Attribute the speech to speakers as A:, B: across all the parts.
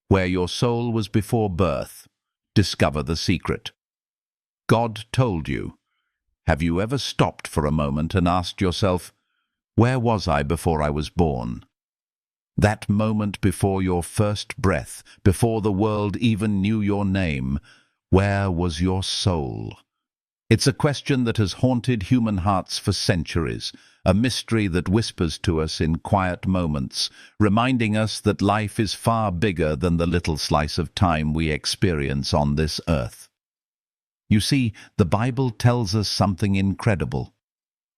A: where your soul was before birth. Discover the secret. God told you. Have you ever stopped for a moment and asked yourself, where was I before I was born? That moment before your first breath, before the world even knew your name, where was your soul? It's a question that has haunted human hearts for centuries, a mystery that whispers to us in quiet moments, reminding us that life is far bigger than the little slice of time we experience on this earth. You see, the Bible tells us something incredible.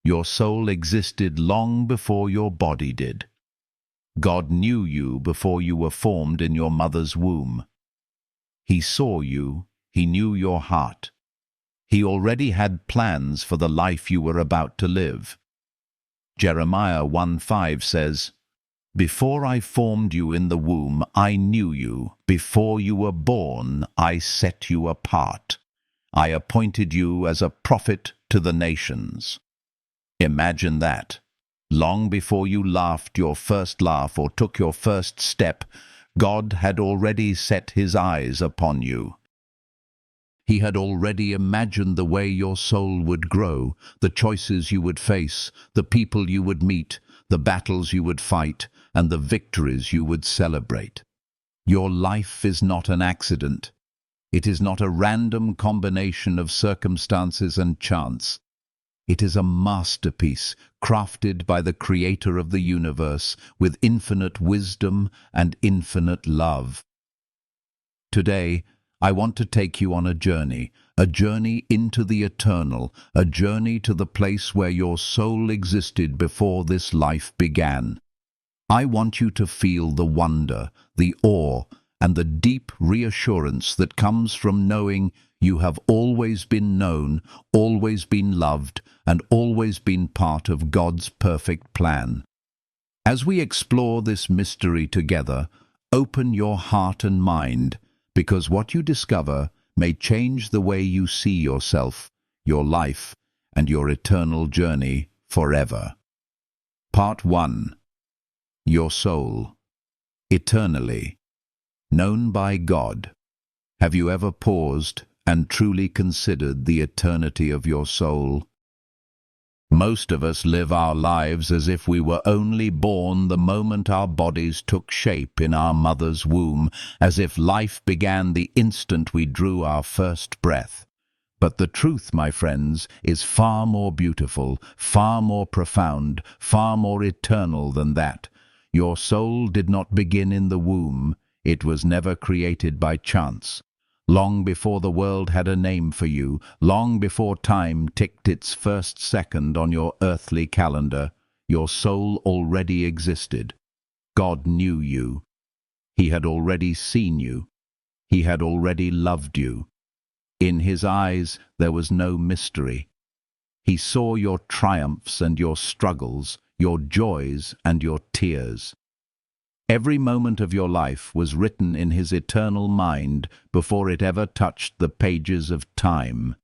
A: Your soul existed long before your body did. God knew you before you were formed in your mother's womb. He saw you, He knew your heart. He already had plans for the life you were about to live. Jeremiah 1:5 says, "Before I formed you in the womb, I knew you. Before you were born, I set you apart. I appointed you as a prophet to the nations." Imagine that. Long before you laughed your first laugh or took your first step, God had already set His eyes upon you. He had already imagined the way your soul would grow, the choices you would face, the people you would meet, the battles you would fight, and the victories you would celebrate. Your life is not an accident. It is not a random combination of circumstances and chance. It is a masterpiece crafted by the Creator of the universe with infinite wisdom and infinite love. Today, I want to take you on a journey into the eternal, a journey to the place where your soul existed before this life began. I want you to feel the wonder, the awe, and the deep reassurance that comes from knowing you have always been known, always been loved, and always been part of God's perfect plan. As we explore this mystery together, open your heart and mind, because what you discover may change the way you see yourself, your life, and your eternal journey forever. Part 1. Your soul. Eternally. Known by God. Have you ever paused and truly considered the eternity of your soul? Most of us live our lives as if we were only born the moment our bodies took shape in our mother's womb, as if life began the instant we drew our first breath. But the truth, my friends, is far more beautiful, far more profound, far more eternal than that. Your soul did not begin in the womb. It was never created by chance. Long before the world had a name for you, long before time ticked its first second on your earthly calendar, your soul already existed. God knew you. He had already seen you. He had already loved you. In His eyes there was no mystery. He saw your triumphs and your struggles, your joys and your tears. Every moment of your life was written in His eternal mind before it ever touched the pages of time.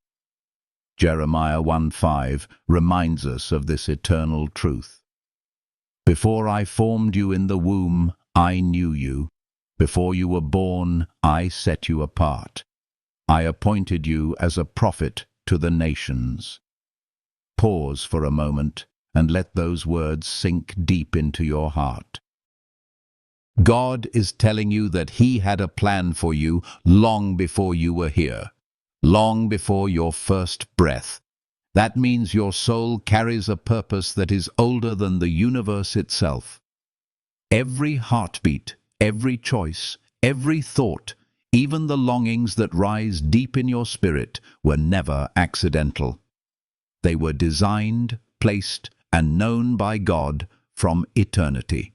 A: Jeremiah 1:5 reminds us of this eternal truth. Before I formed you in the womb, I knew you. Before you were born, I set you apart. I appointed you as a prophet to the nations. Pause for a moment and let those words sink deep into your heart. God is telling you that He had a plan for you long before you were here, long before your first breath. That means your soul carries a purpose that is older than the universe itself. Every heartbeat, every choice, every thought, even the longings that rise deep in your spirit, were never accidental. They were designed, placed, and known by God from eternity.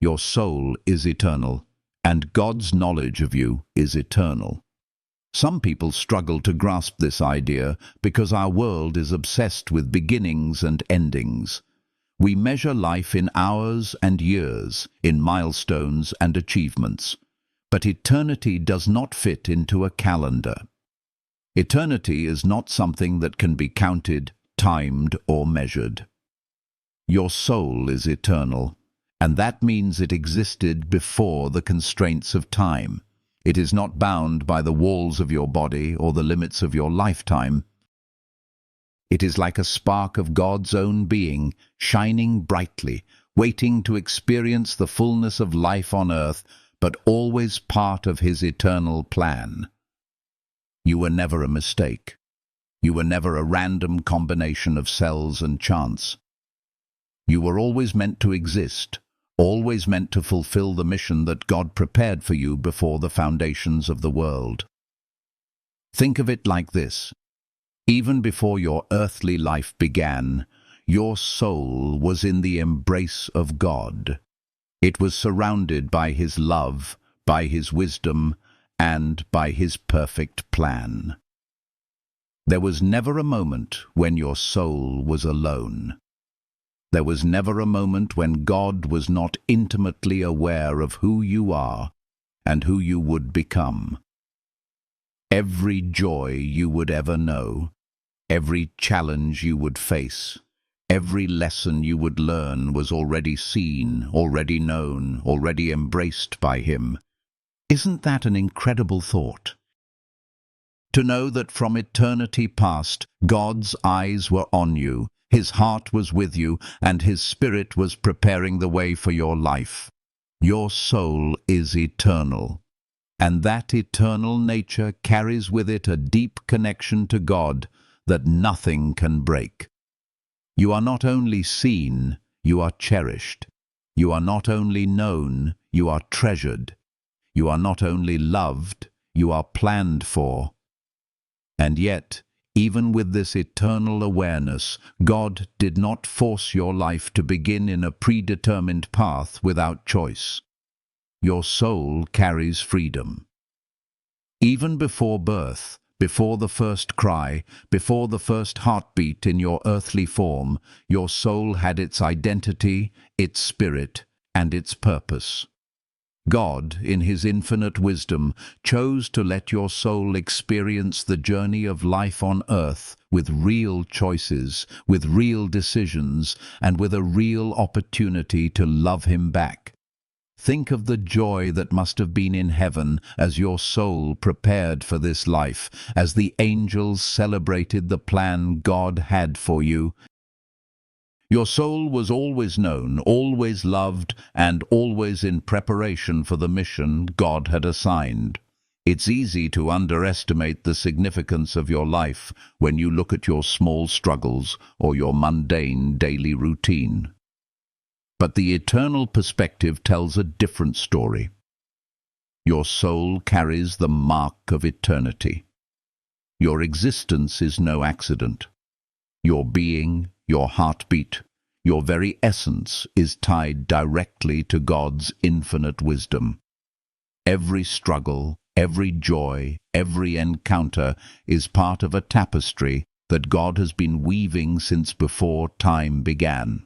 A: Your soul is eternal, and God's knowledge of you is eternal. Some people struggle to grasp this idea because our world is obsessed with beginnings and endings. We measure life in hours and years, in milestones and achievements. But eternity does not fit into a calendar. Eternity is not something that can be counted, timed, or measured. Your soul is eternal, and that means it existed before the constraints of time. It is not bound by the walls of your body or the limits of your lifetime. It is like a spark of God's own being, shining brightly, waiting to experience the fullness of life on earth, but always part of His eternal plan. You were never a mistake. You were never a random combination of cells and chance. You were always meant to exist, always meant to fulfill the mission that God prepared for you before the foundations of the world. Think of it like this. Even before your earthly life began, your soul was in the embrace of God. It was surrounded by His love, by His wisdom, and by His perfect plan. There was never a moment when your soul was alone. There was never a moment when God was not intimately aware of who you are and who you would become. Every joy you would ever know, every challenge you would face, every lesson you would learn was already seen, already known, already embraced by Him. Isn't that an incredible thought? To know that from eternity past, God's eyes were on you, His heart was with you, and His Spirit was preparing the way for your life. Your soul is eternal, and that eternal nature carries with it a deep connection to God that nothing can break. You are not only seen, you are cherished. You are not only known, you are treasured. You are not only loved, you are planned for. And yet, even with this eternal awareness, God did not force your life to begin in a predetermined path without choice. Your soul carries freedom. Even before birth, before the first cry, before the first heartbeat in your earthly form, your soul had its identity, its spirit, and its purpose. God, in His infinite wisdom, chose to let your soul experience the journey of life on earth with real choices, with real decisions, and with a real opportunity to love Him back. Think of the joy that must have been in heaven as your soul prepared for this life, as the angels celebrated the plan God had for you. Your soul was always known, always loved, and always in preparation for the mission God had assigned. It's easy to underestimate the significance of your life when you look at your small struggles or your mundane daily routine. But the eternal perspective tells a different story. Your soul carries the mark of eternity. Your existence is no accident. Your being, your heartbeat, your very essence is tied directly to God's infinite wisdom. Every struggle, every joy, every encounter is part of a tapestry that God has been weaving since before time began.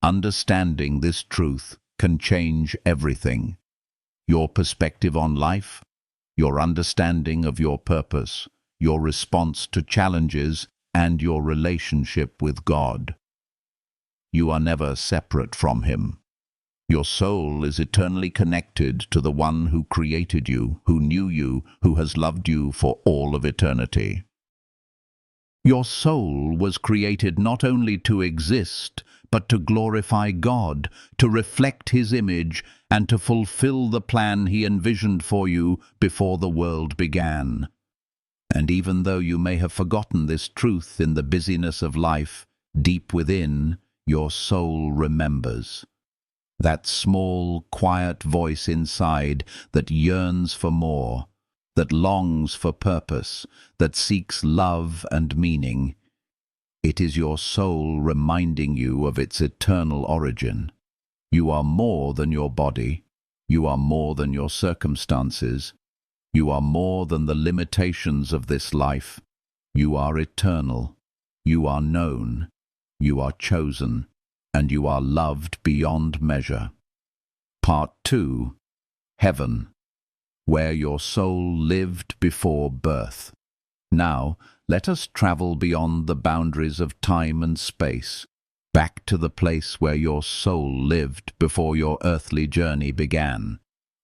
A: Understanding this truth can change everything. Your perspective on life, your understanding of your purpose, your response to challenges, and your relationship with God. You are never separate from Him. Your soul is eternally connected to the One who created you, who knew you, who has loved you for all of eternity. Your soul was created not only to exist, but to glorify God, to reflect His image, and to fulfill the plan He envisioned for you before the world began. And even though you may have forgotten this truth in the busyness of life, deep within, your soul remembers. That small, quiet voice inside that yearns for more, that longs for purpose, that seeks love and meaning. It is your soul reminding you of its eternal origin. You are more than your body. You are more than your circumstances. You are more than the limitations of this life. You are eternal. You are known. You are chosen. And you are loved beyond measure. Part 2. Heaven, where your soul lived before birth. Now, let us travel beyond the boundaries of time and space. back to the place where your soul lived before your earthly journey began.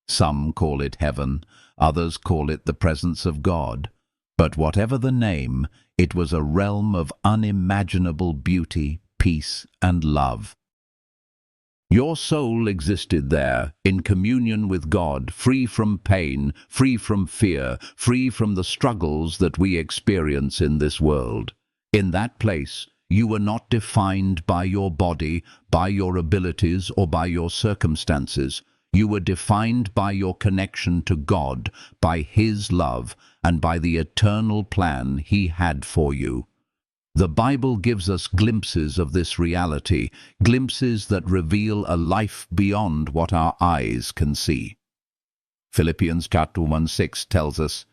A: Some call it heaven, others call it the presence of God. But whatever the name, it was a realm of unimaginable beauty, peace, and love. Your soul existed there, in communion with God, free from pain, free from fear, free from the struggles that we experience in this world. In that place, you were not defined by your body, by your abilities, or by your circumstances. You were defined by your connection to God, by His love, and by the eternal plan He had for you. The Bible gives us glimpses of this reality, glimpses that reveal a life beyond what our eyes can see. Philippians chapter 1:6 tells us,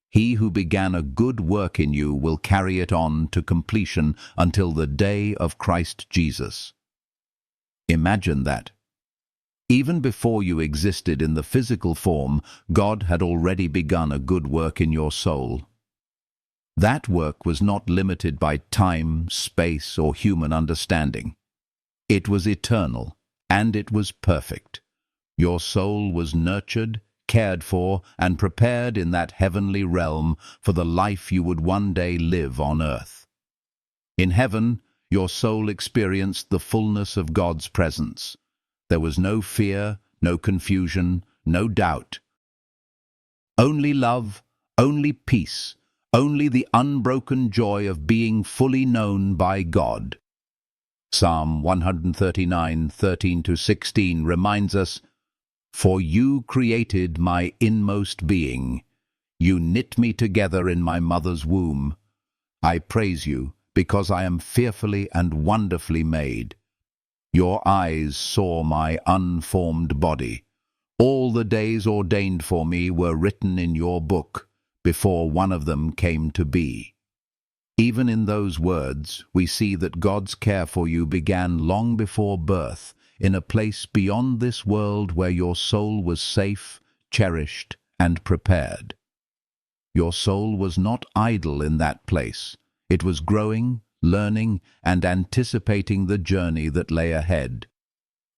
A: "He who began a good work in you will carry it on to completion until the day of Christ Jesus." Imagine that. Even before you existed in the physical form, God had already begun a good work in your soul. That work was not limited by time, space, or human understanding. It was eternal, and it was perfect. Your soul was nurtured, cared for, and prepared in that heavenly realm for the life you would one day live on earth. In heaven, your soul experienced the fullness of God's presence. There was no fear, no confusion, no doubt. Only love, only peace, only the unbroken joy of being fully known by God. Psalm 139:13-16 reminds us, "For you created my inmost being. You knit me together in my mother's womb. I praise you, because I am fearfully and wonderfully made. Your eyes saw my unformed body. All the days ordained for me were written in your book, before one of them came to be." Even in those words, we see that God's care for you began long before birth, in a place beyond this world where your soul was safe, cherished, and prepared. Your soul was not idle in that place. It was growing, learning, and anticipating the journey that lay ahead.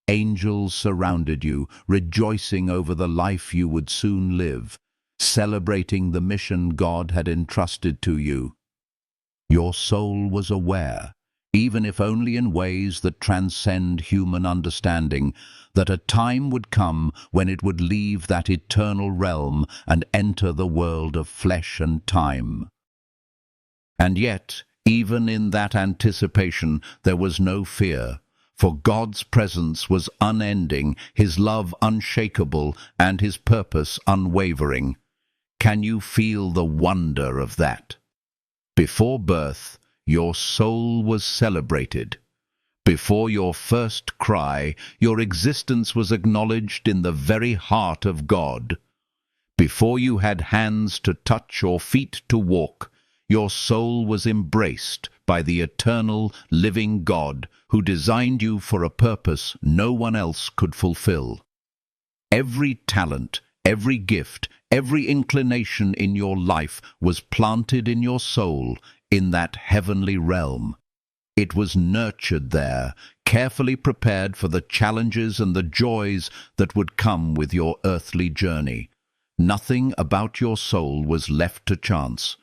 A: Angels surrounded you, rejoicing over the life you would soon live, celebrating the mission God had entrusted to you. Your soul was aware, even if only in ways that transcend human understanding, that a time would come when it would leave that eternal realm and enter the world of flesh and time. And yet, even in that anticipation, there was no fear, for God's presence was unending, His love unshakable, and His purpose unwavering. Can you feel the wonder of that? Before birth, your soul was celebrated. Before your first cry, your existence was acknowledged in the very heart of God. Before you had hands to touch or feet to walk, your soul was embraced by the eternal, living God who designed you for a purpose no one else could fulfill. Every talent, every gift, every inclination in your life was planted in your soul in that heavenly realm. It was nurtured there, carefully prepared for the challenges and the joys that would come with your earthly journey. Nothing about your soul was left to chance.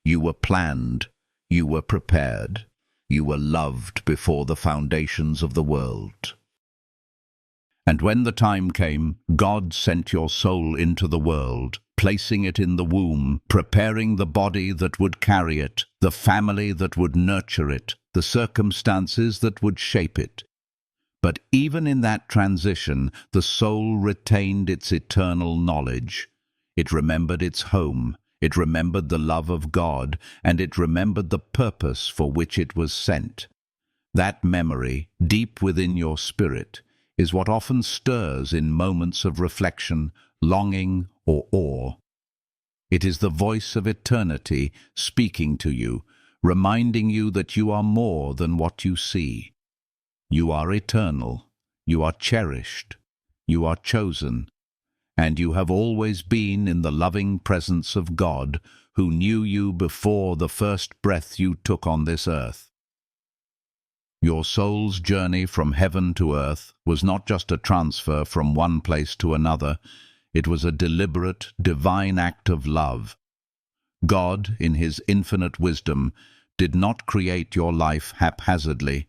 A: You were planned, you were prepared, you were loved before the foundations of the world. And when the time came, God sent your soul into the world, placing it in the womb, preparing the body that would carry it, the family that would nurture it, the circumstances that would shape it. But even in that transition, the soul retained its eternal knowledge. It remembered its home, it remembered the love of God, and it remembered the purpose for which it was sent. That memory, deep within your spirit, is what often stirs in moments of reflection, longing, or awe. It is the voice of eternity speaking to you, reminding you that you are more than what you see. You are eternal, you are cherished, you are chosen, and you have always been in the loving presence of God, who knew you before the first breath you took on this earth. Your soul's journey from heaven to earth was not just a transfer from one place to another, it was a deliberate, divine act of love. God, in his infinite wisdom, did not create your life haphazardly.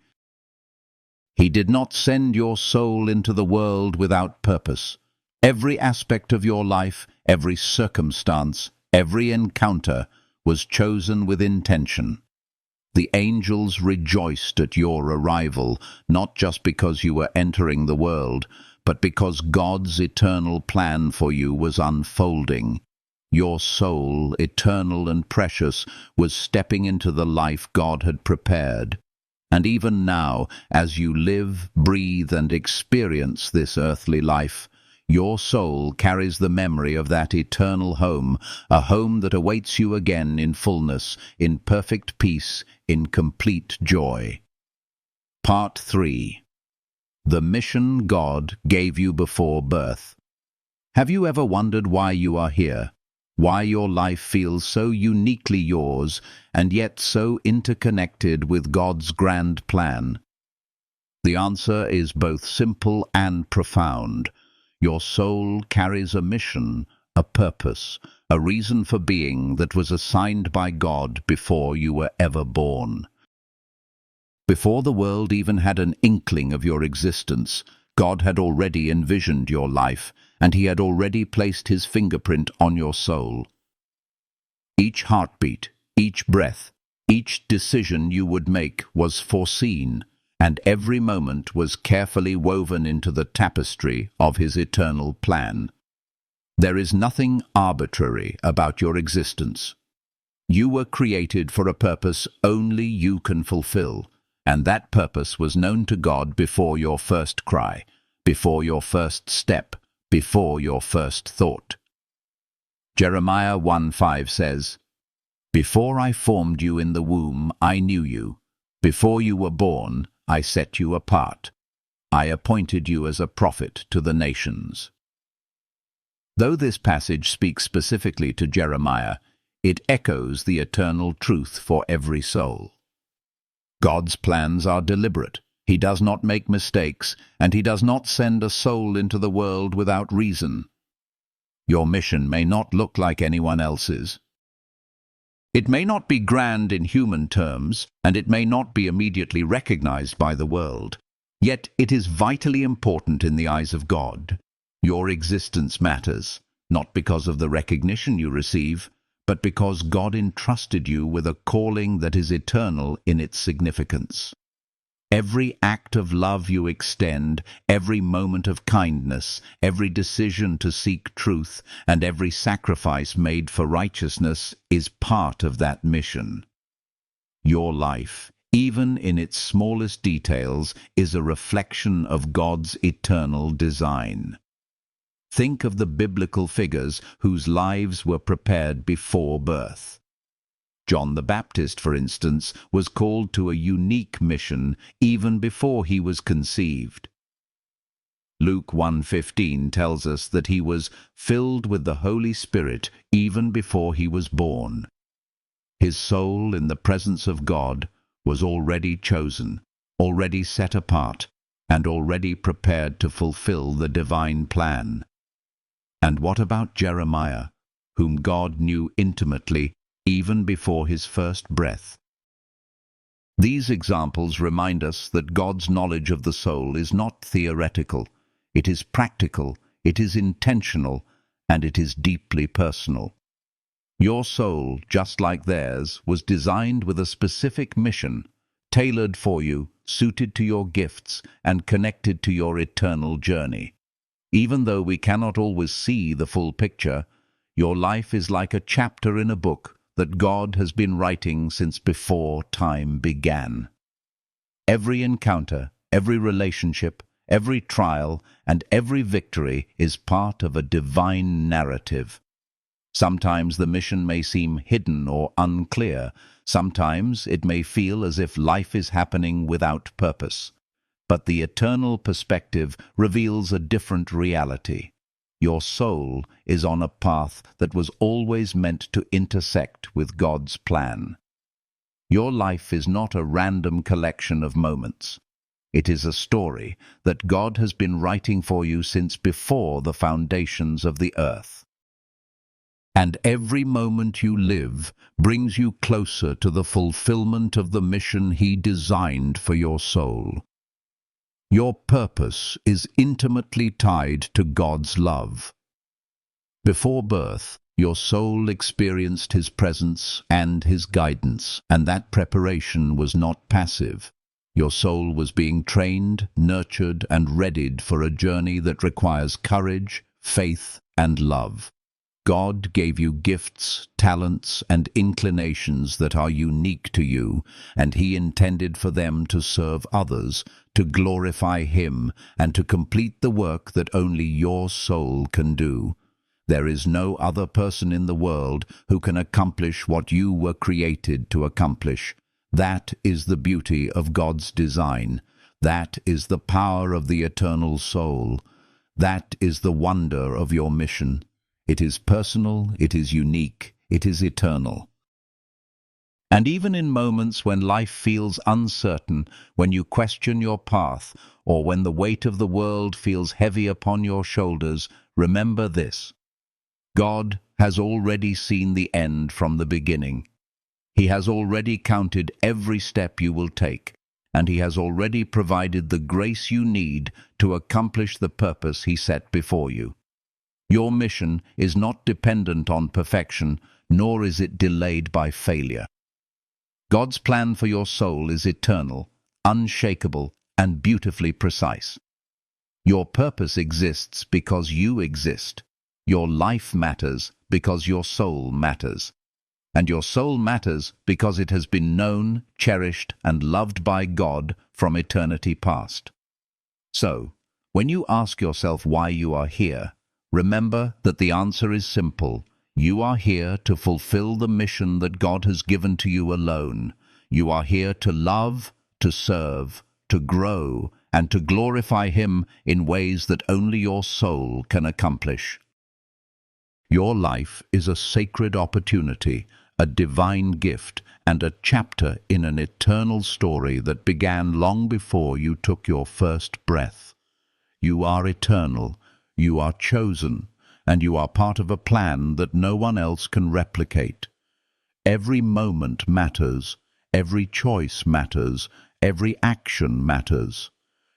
A: He did not send your soul into the world without purpose. Every aspect of your life, every circumstance, every encounter was chosen with intention. The angels rejoiced at your arrival, not just because you were entering the world, but because God's eternal plan for you was unfolding. Your soul, eternal and precious, was stepping into the life God had prepared. And even now, as you live, breathe, and experience this earthly life, your soul carries the memory of that eternal home, a home that awaits you again in fullness, in perfect peace, in complete joy. Part 3. The mission God gave you before birth. Have you ever wondered why you are here? Why your life feels so uniquely yours, and yet so interconnected with God's grand plan? The answer is both simple and profound. Your soul carries a mission, a purpose, a reason for being that was assigned by God before you were ever born. Before the world even had an inkling of your existence, God had already envisioned your life, and he had already placed his fingerprint on your soul. Each heartbeat, each breath, each decision you would make was foreseen, and every moment was carefully woven into the tapestry of his eternal plan. There is nothing arbitrary about your existence. You were created for a purpose only you can fulfill, and that purpose was known to God before your first cry, before your first step, before your first thought. Jeremiah 1:5 says, "Before I formed you in the womb, I knew you. Before you were born, I set you apart. I appointed you as a prophet to the nations." Though this passage speaks specifically to Jeremiah, it echoes the eternal truth for every soul. God's plans are deliberate. He does not make mistakes, and he does not send a soul into the world without reason. Your mission may not look like anyone else's. It may not be grand in human terms, and it may not be immediately recognized by the world. Yet it is vitally important in the eyes of God. Your existence matters, not because of the recognition you receive, but because God entrusted you with a calling that is eternal in its significance. Every act of love you extend, every moment of kindness, every decision to seek truth, and every sacrifice made for righteousness is part of that mission. Your life, even in its smallest details, is a reflection of God's eternal design. Think of the biblical figures whose lives were prepared before birth. John the Baptist, for instance, was called to a unique mission even before he was conceived. Luke 1:15 tells us that he was filled with the Holy Spirit even before he was born. His soul in the presence of God was already chosen, already set apart, and already prepared to fulfill the divine plan. And what about Jeremiah, whom God knew intimately even before his first breath? These examples remind us that God's knowledge of the soul is not theoretical. It is practical, it is intentional, and it is deeply personal. Your soul, just like theirs, was designed with a specific mission, tailored for you, suited to your gifts, and connected to your eternal journey. Even though we cannot always see the full picture, your life is like a chapter in a book that God has been writing since before time began. Every encounter, every relationship, every trial, and every victory is part of a divine narrative. Sometimes the mission may seem hidden or unclear. Sometimes it may feel as if life is happening without purpose. But the eternal perspective reveals a different reality. Your soul is on a path that was always meant to intersect with God's plan. Your life is not a random collection of moments. It is a story that God has been writing for you since before the foundations of the earth. And every moment you live brings you closer to the fulfillment of the mission He designed for your soul. Your purpose is intimately tied to God's love. Before birth, your soul experienced His presence and His guidance, and that preparation was not passive. Your soul was being trained, nurtured, and readied for a journey that requires courage, faith, and love. God gave you gifts, talents, and inclinations that are unique to you, and He intended for them to serve others, to glorify Him, and to complete the work that only your soul can do. There is no other person in the world who can accomplish what you were created to accomplish. That is the beauty of God's design. That is the power of the eternal soul. That is the wonder of your mission. It is personal, it is unique, it is eternal. And even in moments when life feels uncertain, when you question your path, or when the weight of the world feels heavy upon your shoulders, remember this: God has already seen the end from the beginning. He has already counted every step you will take, and He has already provided the grace you need to accomplish the purpose He set before you. Your mission is not dependent on perfection, nor is it delayed by failure. God's plan for your soul is eternal, unshakable, and beautifully precise. Your purpose exists because you exist. Your life matters because your soul matters. And your soul matters because it has been known, cherished, and loved by God from eternity past. So, when you ask yourself why you are here, remember that the answer is simple. You are here to fulfill the mission that God has given to you alone. You are here to love, to serve, to grow, and to glorify Him in ways that only your soul can accomplish. Your life is a sacred opportunity, a divine gift, and a chapter in an eternal story that began long before you took your first breath. You are eternal, you are chosen, and you are part of a plan that no one else can replicate. Every moment matters, every choice matters, every action matters.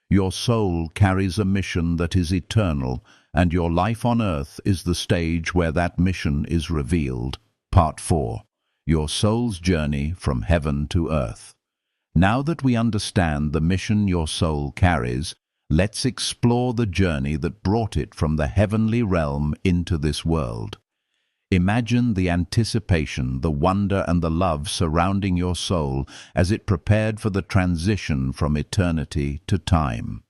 A: Your soul carries a mission that is eternal, and your life on earth is the stage where that mission is revealed. Part 4. Your soul's journey from heaven to earth. Now that we understand the mission your soul carries, let's explore the journey that brought it from the heavenly realm into this world. Imagine the anticipation, the wonder, and the love surrounding your soul as it prepared for the transition from eternity to time.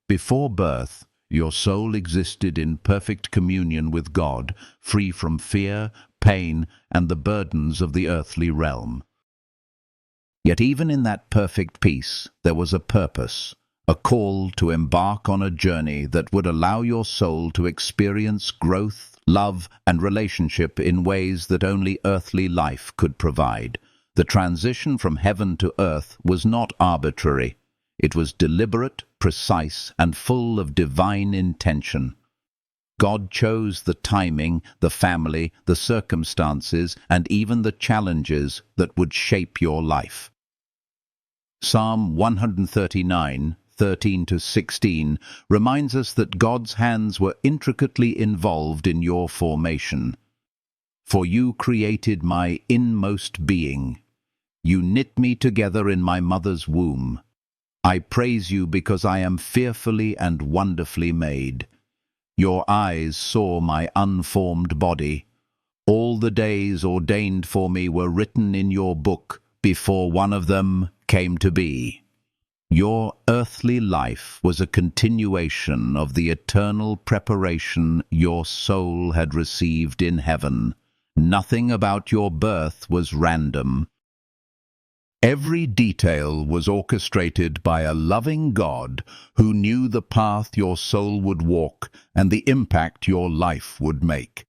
A: Before birth, your soul existed in perfect communion with God, free from fear, pain, and the burdens of the earthly realm. Yet even in that perfect peace, there was a purpose, a call to embark on a journey that would allow your soul to experience growth, love, and relationship in ways that only earthly life could provide. The transition from heaven to earth was not arbitrary. It was deliberate, precise, and full of divine intention. God chose the timing, the family, the circumstances, and even the challenges that would shape your life. Psalm 139, 13-16 reminds us that God's hands were intricately involved in your formation. For you created my inmost being. You knit me together in my mother's womb. I praise you because I am fearfully and wonderfully made. Your eyes saw my unformed body. All the days ordained for me were written in your book before one of them came to be. Your earthly life was a continuation of the eternal preparation your soul had received in heaven. Nothing about your birth was random. Every detail was orchestrated by a loving God who knew the path your soul would walk and the impact your life would make.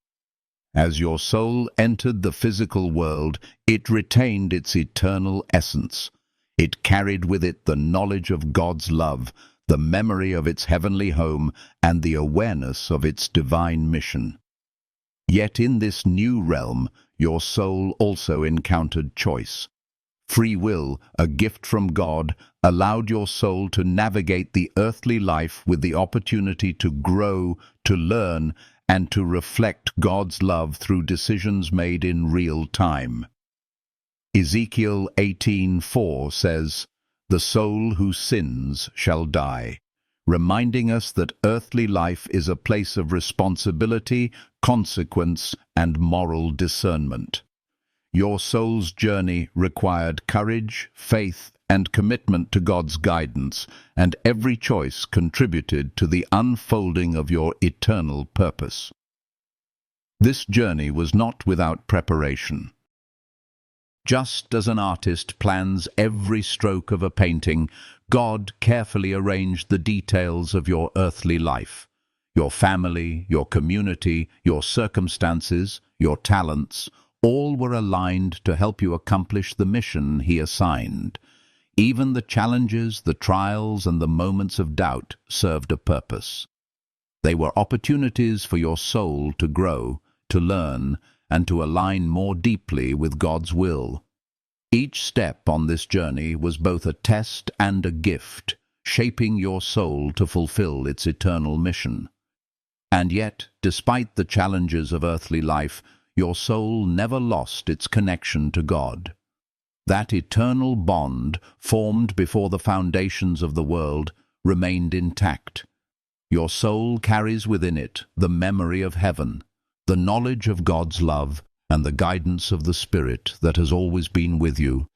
A: As your soul entered the physical world, it retained its eternal essence. It carried with it the knowledge of God's love, the memory of its heavenly home, and the awareness of its divine mission. Yet in this new realm, your soul also encountered choice. Free will, a gift from God, allowed your soul to navigate the earthly life with the opportunity to grow, to learn, and to reflect God's love through decisions made in real time. Ezekiel 18:4 says, "The soul who sins shall die," reminding us that earthly life is a place of responsibility, consequence, and moral discernment. Your soul's journey required courage, faith, and commitment to God's guidance, and every choice contributed to the unfolding of your eternal purpose. This journey was not without preparation. Just as an artist plans every stroke of a painting, God carefully arranged the details of your earthly life. Your family, your community, your circumstances, your talents, all were aligned to help you accomplish the mission He assigned. Even the challenges, the trials, and the moments of doubt served a purpose. They were opportunities for your soul to grow, to learn, and to align more deeply with God's will. Each step on this journey was both a test and a gift, shaping your soul to fulfill its eternal mission. And yet, despite the challenges of earthly life, your soul never lost its connection to God. That eternal bond, formed before the foundations of the world, remained intact. Your soul carries within it the memory of heaven, the knowledge of God's love, and the guidance of the Spirit that has always been with you.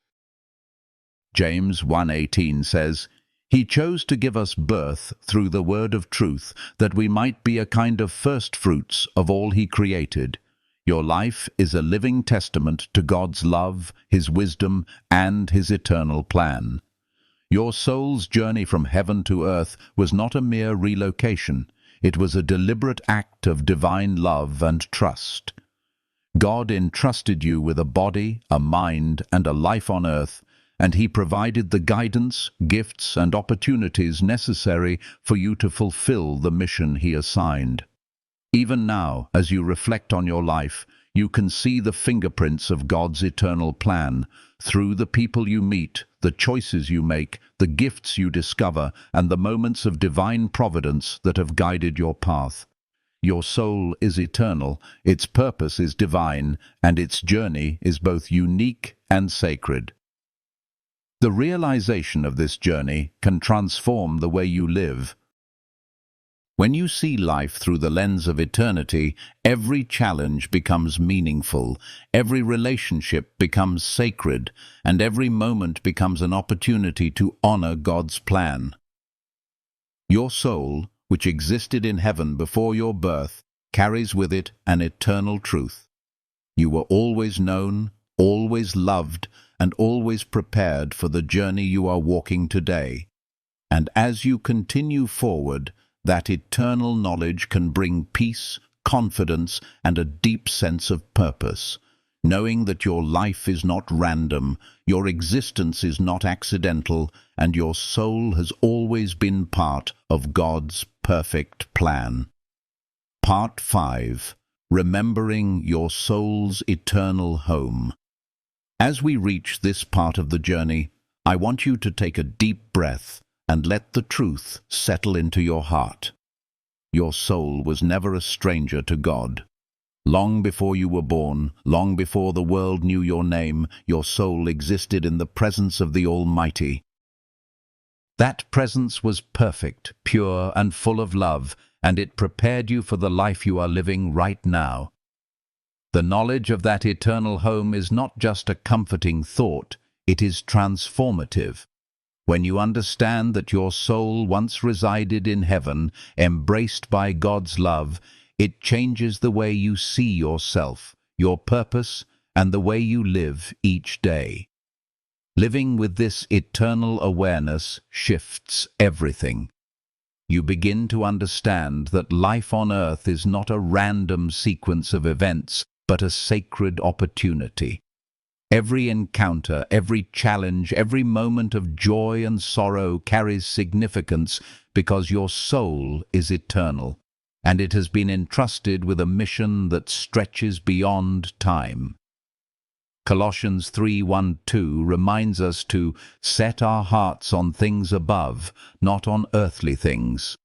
A: James 1:18 says, "He chose to give us birth through the word of truth, that we might be a kind of first fruits of all He created." Your life is a living testament to God's love, His wisdom, and His eternal plan. Your soul's journey from heaven to earth was not a mere relocation. It was a deliberate act of divine love and trust. God entrusted you with a body, a mind, and a life on earth, and He provided the guidance, gifts, and opportunities necessary for you to fulfill the mission He assigned. Even now, as you reflect on your life, you can see the fingerprints of God's eternal plan through the people you meet, the choices you make, the gifts you discover, and the moments of divine providence that have guided your path. Your soul is eternal, its purpose is divine, and its journey is both unique and sacred. The realization of this journey can transform the way you live. When you see life through the lens of eternity, every challenge becomes meaningful, every relationship becomes sacred, and every moment becomes an opportunity to honor God's plan. Your soul, which existed in heaven before your birth, carries with it an eternal truth. You were always known, always loved, and always prepared for the journey you are walking today. And as you continue forward, that eternal knowledge can bring peace, confidence, and a deep sense of purpose, knowing that your life is not random, your existence is not accidental, and your soul has always been part of God's perfect plan. Part 5. Remembering your soul's eternal home. As we reach this part of the journey, I want you to take a deep breath and let the truth settle into your heart. Your soul was never a stranger to God. Long before you were born, long before the world knew your name, your soul existed in the presence of the Almighty. That presence was perfect, pure, and full of love, and it prepared you for the life you are living right now. The knowledge of that eternal home is not just a comforting thought, it is transformative. When you understand that your soul once resided in heaven, embraced by God's love, it changes the way you see yourself, your purpose, and the way you live each day. Living with this eternal awareness shifts everything. You begin to understand that life on earth is not a random sequence of events, but a sacred opportunity. Every encounter, every challenge, every moment of joy and sorrow carries significance because your soul is eternal, and it has been entrusted with a mission that stretches beyond time. Colossians 3:1-2 reminds us to set our hearts on things above, not on earthly things.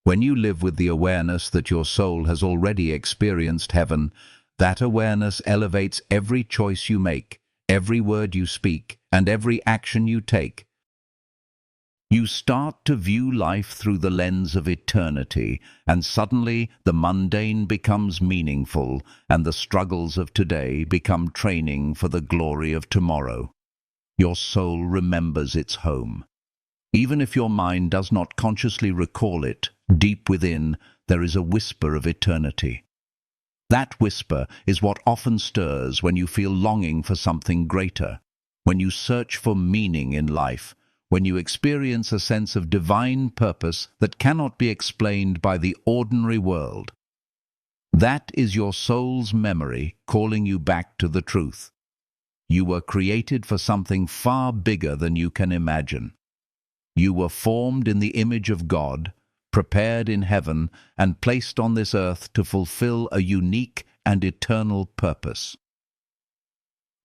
A: When you live with the awareness that your soul has already experienced heaven, that awareness elevates every choice you make, every word you speak, and every action you take. You start to view life through the lens of eternity, and suddenly the mundane becomes meaningful, and the struggles of today become training for the glory of tomorrow. Your soul remembers its home. Even if your mind does not consciously recall it, deep within there is a whisper of eternity. That whisper is what often stirs when you feel longing for something greater, when you search for meaning in life, when you experience a sense of divine purpose that cannot be explained by the ordinary world. That is your soul's memory calling you back to the truth. You were created for something far bigger than you can imagine. You were formed in the image of God, prepared in heaven, and placed on this earth to fulfill a unique and eternal purpose.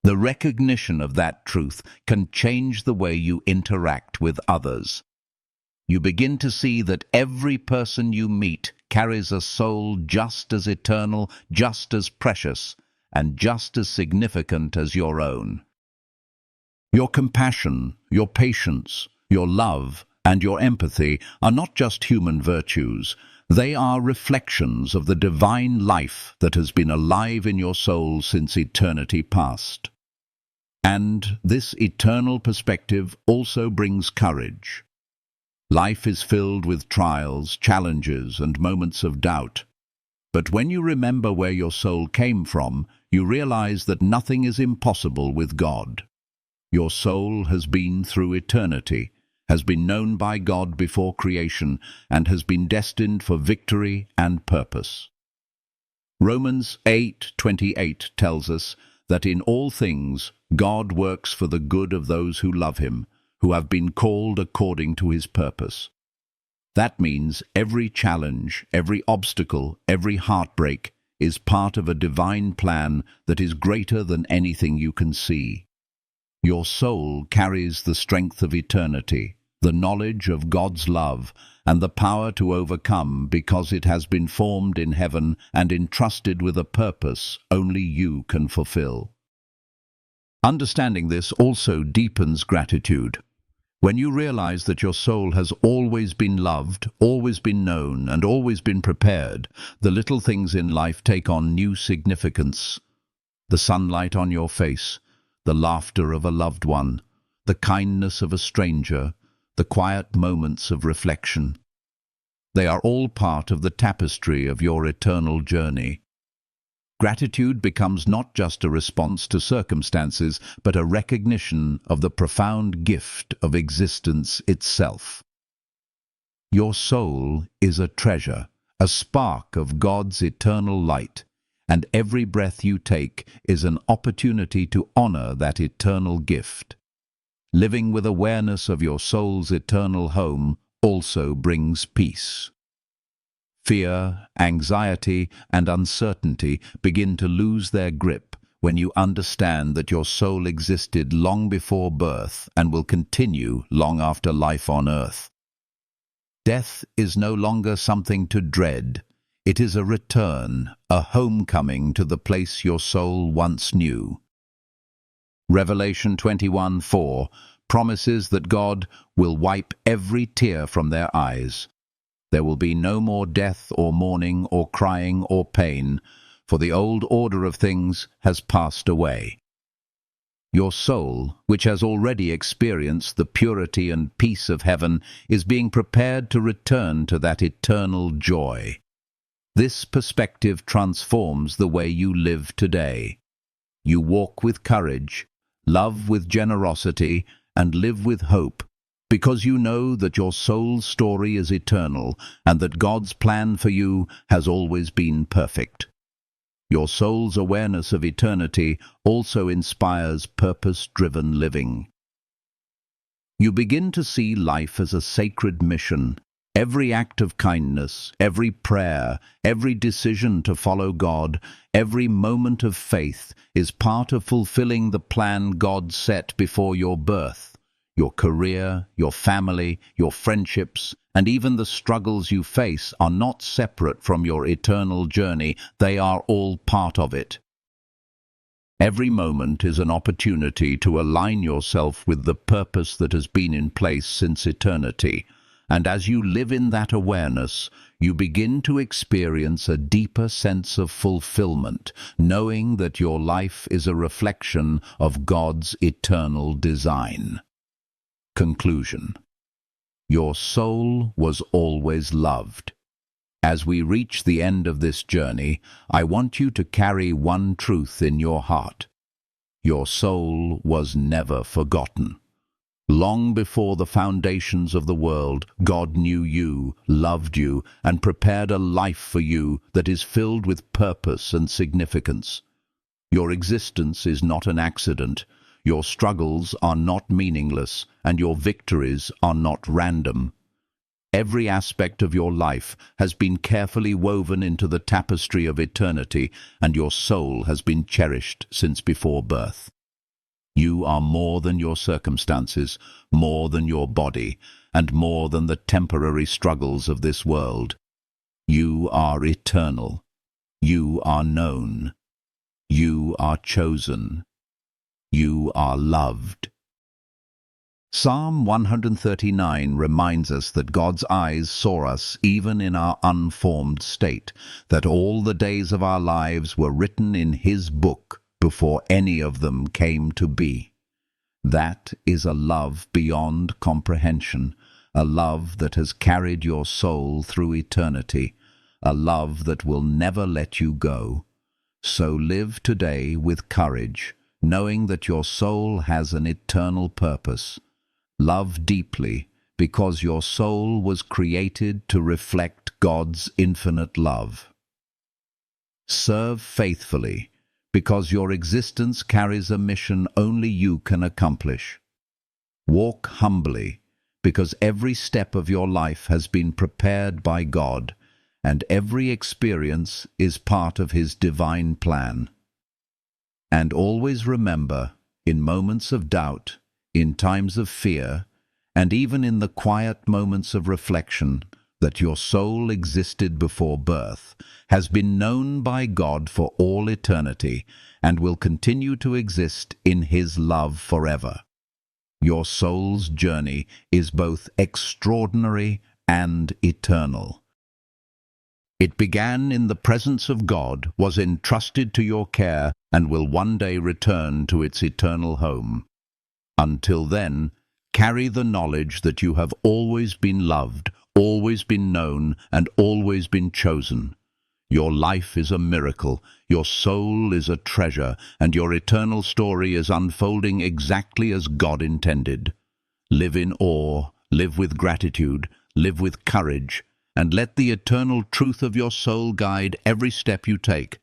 A: The recognition of that truth can change the way you interact with others. You begin to see that every person you meet carries a soul just as eternal, just as precious, and just as significant as your own. Your compassion, your patience, your love, and your empathy are not just human virtues. They are reflections of the divine life that has been alive in your soul since eternity past. And this eternal perspective also brings courage. Life is filled with trials, challenges, and moments of doubt. But when you remember where your soul came from, you realize that nothing is impossible with God. Your soul has been through eternity, has been known by God before creation, and has been destined for victory and purpose. Romans 8:28 tells us that in all things God works for the good of those who love him, who have been called according to his purpose. That means every challenge, every obstacle, every heartbreak is part of a divine plan that is greater than anything you can see. Your soul carries the strength of eternity, the knowledge of God's love, and the power to overcome because it has been formed in heaven and entrusted with a purpose only you can fulfill. Understanding this also deepens gratitude. When you realize that your soul has always been loved, always been known, and always been prepared, the little things in life take on new significance. The sunlight on your face, the laughter of a loved one, the kindness of a stranger, the quiet moments of reflection. They are all part of the tapestry of your eternal journey. Gratitude becomes not just a response to circumstances, but a recognition of the profound gift of existence itself. Your soul is a treasure, a spark of God's eternal light, and every breath you take is an opportunity to honor that eternal gift. Living with awareness of your soul's eternal home also brings peace. Fear, anxiety, and uncertainty begin to lose their grip when you understand that your soul existed long before birth and will continue long after life on earth. Death is no longer something to dread. It is a return, a homecoming to the place your soul once knew. Revelation 21:4 promises that God will wipe every tear from their eyes. There will be no more death or mourning or crying or pain, for the old order of things has passed away. Your soul, which has already experienced the purity and peace of heaven, is being prepared to return to that eternal joy. This perspective transforms the way you live today. You walk with courage, love with generosity, and live with hope, Because you know that your soul's story is eternal and that God's plan for you has always been perfect. Your soul's awareness of eternity also inspires purpose-driven living. You begin to see life as a sacred mission. Every act of kindness, every prayer, every decision to follow God, every moment of faith is part of fulfilling the plan God set before your birth. Your career, your family, your friendships, and even the struggles you face are not separate from your eternal journey. They are all part of it. Every moment is an opportunity to align yourself with the purpose that has been in place since eternity. And as you live in that awareness, you begin to experience a deeper sense of fulfillment, knowing that your life is a reflection of God's eternal design. Conclusion. Your soul was always loved. As we reach the end of this journey, I want you to carry one truth in your heart. Your soul was never forgotten. Long before the foundations of the world, God knew you, loved you, and prepared a life for you that is filled with purpose and significance. Your existence is not an accident. Your struggles are not meaningless, and your victories are not random. Every aspect of your life has been carefully woven into the tapestry of eternity, and your soul has been cherished since before birth. You are more than your circumstances, more than your body, and more than the temporary struggles of this world. You are eternal. You are known. You are chosen. You are loved. Psalm 139 reminds us that God's eyes saw us even in our unformed state, that all the days of our lives were written in His book before any of them came to be. That is a love beyond comprehension, a love that has carried your soul through eternity, a love that will never let you go. So live today with courage, knowing that your soul has an eternal purpose. Love deeply, because your soul was created to reflect God's infinite love. Serve faithfully, because your existence carries a mission only you can accomplish. Walk humbly, because every step of your life has been prepared by God, and every experience is part of His divine plan. And always remember, in moments of doubt, in times of fear, and even in the quiet moments of reflection, that your soul existed before birth, has been known by God for all eternity, and will continue to exist in His love forever. Your soul's journey is both extraordinary and eternal. It began in the presence of God, was entrusted to your care, and will one day return to its eternal home. Until then, carry the knowledge that you have always been loved, always been known, and always been chosen. Your life is a miracle, your soul is a treasure, and your eternal story is unfolding exactly as God intended. Live in awe, live with gratitude, live with courage, and let the eternal truth of your soul guide every step you take.